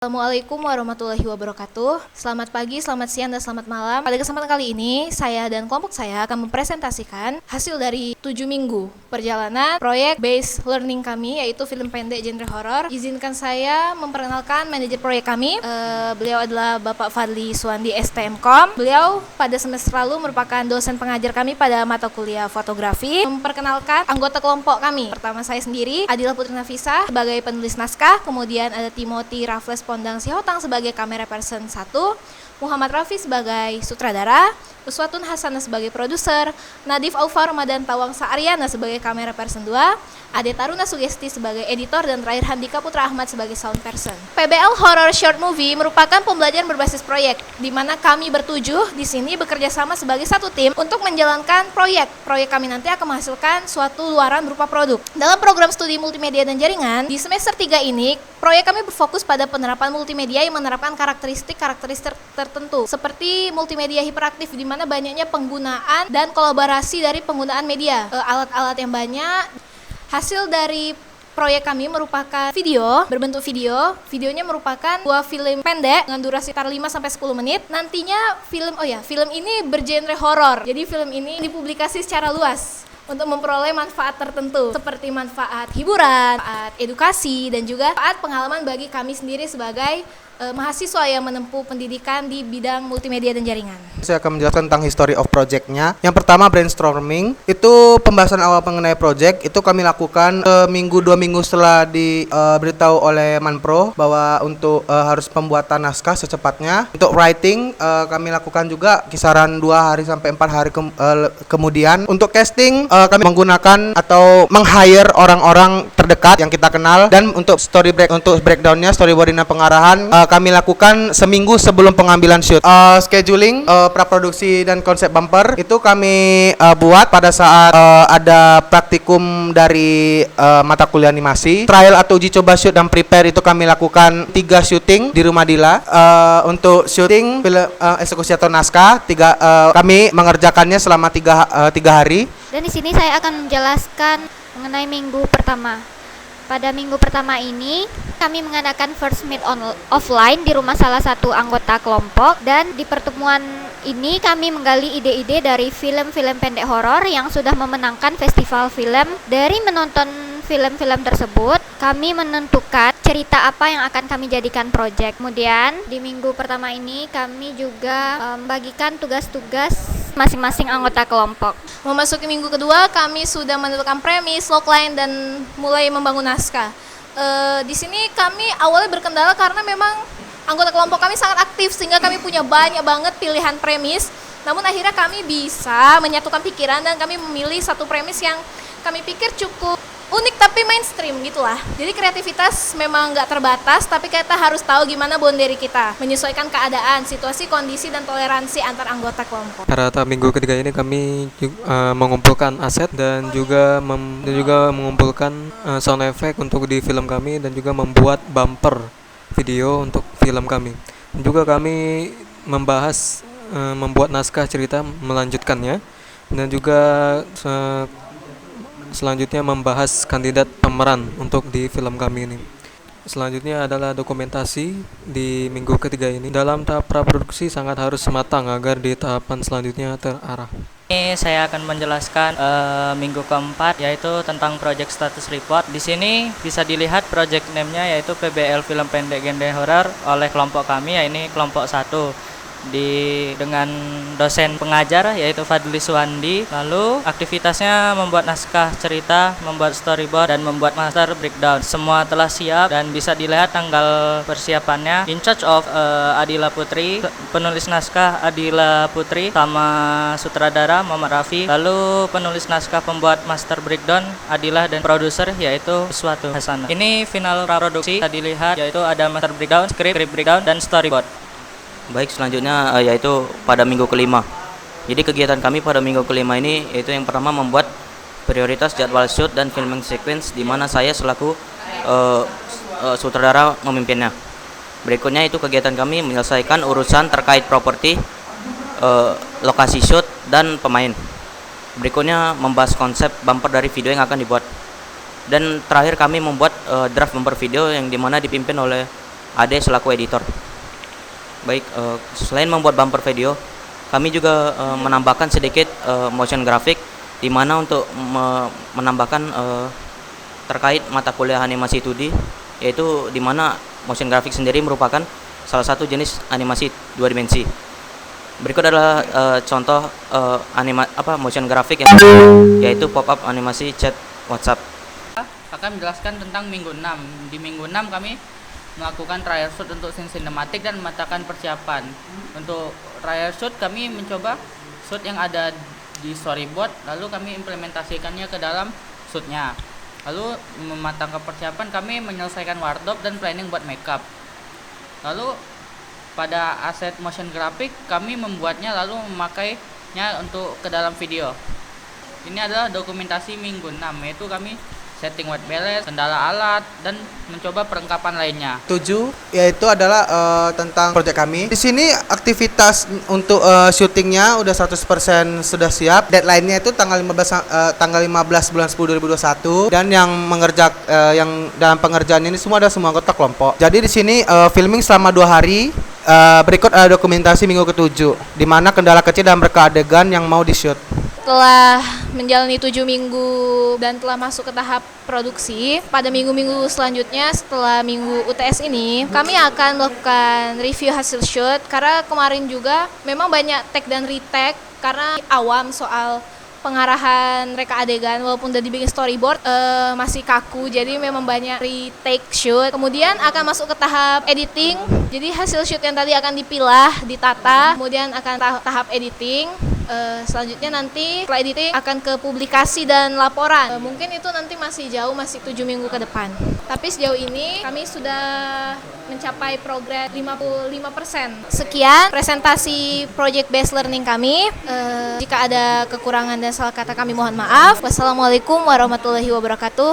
Assalamualaikum warahmatullahi wabarakatuh. Selamat pagi, selamat siang, dan selamat malam. Pada kesempatan kali ini, saya dan kelompok saya akan mempresentasikan hasil dari 7 minggu perjalanan proyek based learning kami, yaitu film pendek genre horor. Izinkan saya memperkenalkan manajer proyek kami. Beliau adalah Bapak Fadli Suwandi STMkom. Beliau pada semester lalu merupakan dosen pengajar kami pada mata kuliah fotografi. Memperkenalkan anggota kelompok kami. Pertama saya sendiri, Adila Putri Nafisa sebagai penulis naskah, kemudian ada Timothy Raffles Pondang Sihotang sebagai kamera person 1, Muhammad Rafi sebagai sutradara, Uswatun Hasanah sebagai produser, Nadif Aufa Ramadan Tawangsa Aryana sebagai kamera person 2, Ade Taruna Sugesti sebagai editor, dan terakhir Handika Putra Ahmad sebagai sound person. PBL Horror Short Movie merupakan pembelajaran berbasis proyek, di mana kami bertujuh di sini bekerja sama sebagai satu tim untuk menjalankan proyek. Proyek kami nanti akan menghasilkan suatu luaran berupa produk. Dalam program studi multimedia dan jaringan, di semester 3 ini, proyek kami berfokus pada penerapan multimedia yang menerapkan karakteristik tertentu, seperti multimedia hiperaktif, di mana banyaknya penggunaan dan kolaborasi dari penggunaan media, alat-alat yang banyak. Hasil dari proyek kami merupakan video, berbentuk video. Videonya merupakan dua film pendek dengan durasi sekitar 5-10 menit. Nantinya film ini bergenre horor. Jadi film ini dipublikasi secara luas untuk memperoleh manfaat tertentu, seperti manfaat hiburan, manfaat edukasi, dan juga manfaat pengalaman bagi kami sendiri sebagai mahasiswa yang menempuh pendidikan di bidang multimedia dan jaringan. Saya akan menjelaskan tentang history of project-nya. Yang pertama, brainstorming. Itu pembahasan awal mengenai project. Itu kami lakukan 2 minggu setelah diberitahu oleh Manpro bahwa untuk harus pembuatan naskah secepatnya. Untuk writing, kami lakukan juga kisaran 2 hari sampai 4 hari kemudian. Untuk casting, kami menggunakan atau meng-hire orang-orang terdekat yang kita kenal. Dan untuk untuk breakdown-nya, storyboarding dan pengarahan, kami lakukan seminggu sebelum pengambilan shoot. Scheduling, praproduksi dan konsep bumper itu kami buat pada saat ada praktikum dari mata kuliah animasi. Trial atau uji coba shoot dan prepare itu kami lakukan 3 syuting di Rumah Dila. Untuk syuting eksekusi atau naskah, kami mengerjakannya selama 3 hari. Dan di sini saya akan menjelaskan mengenai minggu pertama. Pada minggu pertama ini, kami mengadakan first meet offline di rumah salah satu anggota kelompok, dan di pertemuan ini kami menggali ide-ide dari film-film pendek horor yang sudah memenangkan festival film. Dari menonton film-film tersebut, kami menentukan cerita apa yang akan kami jadikan proyek. Kemudian di minggu pertama ini kami juga membagikan tugas-tugas masing-masing anggota kelompok. Memasuki minggu kedua, kami sudah menentukan premis, logline, dan mulai membangun naskah. Di sini kami awalnya berkendala karena memang anggota kelompok kami sangat aktif, sehingga kami punya banyak banget pilihan premis. Namun akhirnya kami bisa menyatukan pikiran dan kami memilih satu premis yang kami pikir cukup unik tapi mainstream gitulah. Jadi kreativitas memang nggak terbatas, tapi kita harus tahu gimana boundary kita, menyesuaikan keadaan, situasi, kondisi, dan toleransi antar anggota kelompok. Pada minggu ketiga ini kami mengumpulkan aset dan juga mengumpulkan sound effect untuk di film kami, dan juga membuat bumper video untuk film kami. Dan juga kami membahas membuat naskah cerita melanjutkannya, dan juga selanjutnya membahas kandidat pemeran untuk di film kami ini. Selanjutnya adalah dokumentasi di minggu ketiga ini. Dalam tahap praproduksi sangat harus matang agar di tahapan selanjutnya terarah. Ini saya akan menjelaskan minggu keempat, yaitu tentang project status report. Di sini bisa dilihat project name-nya, yaitu PBL Film Pendek Genre Horror oleh kelompok kami, yaitu kelompok 1. Dengan dosen pengajar yaitu Fadli Suwandi. Lalu aktivitasnya membuat naskah cerita, membuat storyboard, dan membuat master breakdown. Semua telah siap dan bisa dilihat tanggal persiapannya. In charge of Adila Putri, penulis naskah Adila Putri, sama sutradara Muhammad Rafi. Lalu penulis naskah pembuat master breakdown Adila, dan produser yaitu Uswatun Hasanah. Ini final produksi tadi dilihat, yaitu ada master breakdown, script breakdown, dan storyboard. Baik, selanjutnya yaitu pada minggu kelima. Jadi kegiatan kami pada minggu kelima ini yaitu yang pertama membuat prioritas jadwal shoot dan filming sequence, di mana saya selaku sutradara memimpinnya. Berikutnya itu kegiatan kami menyelesaikan urusan terkait properti, lokasi shoot, dan pemain. Berikutnya membahas konsep bumper dari video yang akan dibuat. Dan terakhir kami membuat draft bumper video yang dimana dipimpin oleh Ade selaku editor. Baik, selain membuat bumper video, kami juga menambahkan sedikit motion graphic, di mana untuk menambahkan terkait mata kuliah animasi 2D, yaitu di mana motion graphic sendiri merupakan salah satu jenis animasi 2 dimensi. Berikut adalah contoh motion graphic yang yaitu pop-up animasi chat WhatsApp. Akan menjelaskan tentang minggu 6. Di minggu 6 kami melakukan trial shoot untuk scene sinematik dan memetakan persiapan. Untuk trial shoot kami mencoba shoot yang ada di storyboard, lalu kami implementasikannya ke dalam shootnya. Lalu mematangkan persiapan, kami menyelesaikan wardrobe dan planning buat makeup. Lalu pada aset motion graphic kami membuatnya lalu memakainya untuk ke dalam video. Ini adalah dokumentasi minggu 6, yaitu kami setting white balance, kendala alat, dan mencoba perlengkapan lainnya. 7 yaitu adalah tentang proyek kami. Di sini aktivitas untuk syutingnya udah 100% sudah siap. Deadline-nya itu tanggal 15 bulan 10 2021, dan yang yang dalam pengerjaan ini semua ada semua anggota kelompok. Jadi di sini filming selama 2 hari. Berikut ada dokumentasi minggu ke-7 di mana kendala kecil dan reka adegan yang mau di-shoot. Setelah menjalani 7 minggu dan telah masuk ke tahap produksi, pada minggu-minggu selanjutnya setelah minggu UTS ini, kami akan melakukan review hasil shoot, karena kemarin juga memang banyak take dan retake karena awam soal pengarahan reka adegan, walaupun udah dibikin storyboard masih kaku, jadi memang banyak retake shoot. Kemudian akan masuk ke tahap editing, jadi hasil shoot yang tadi akan dipilah, ditata, kemudian akan tahap editing. Selanjutnya nanti setelah editing akan ke publikasi dan laporan. Mungkin itu nanti masih jauh, masih 7 minggu ke depan. Tapi sejauh ini kami sudah mencapai progres 55%. Sekian presentasi project based learning kami. Jika ada kekurangan dan salah kata kami mohon maaf. Wassalamualaikum warahmatullahi wabarakatuh.